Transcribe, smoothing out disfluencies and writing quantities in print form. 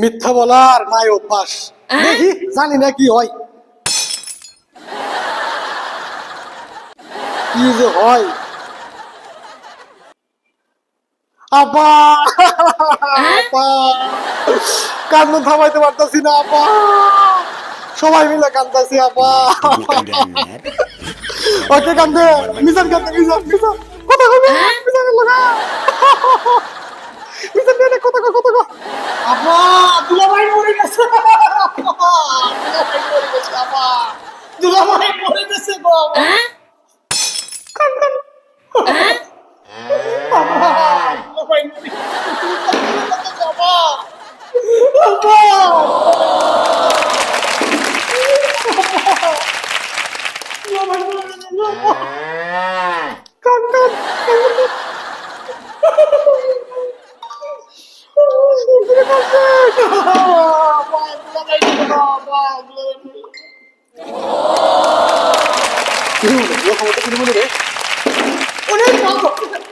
মিথ্যা বলার নাই অভ্যাস। দেখি জানি না কি হয়, কি যে হয়। আপা আপা, কান্না থামাইতে পারতাছি না আপা, সবাই মিলে কান্দাছি আপা। ওকে কান্দে, মিজান কান্দে, মিজান মিজান কথা কবে, মিজানের লাগা মিজান নিয়ে কথা কো কথা কো। আপা দুলাভাই মরে গেছে, আপা দুলাভাই মরে গেছে, আপা দুলাভাই মরে গেছে গো আপা। কান কান আপা, দুলাভাই মরে গেছে আপা, আপা দুলাভাই মরে গেছে আপা। কান কান অনেক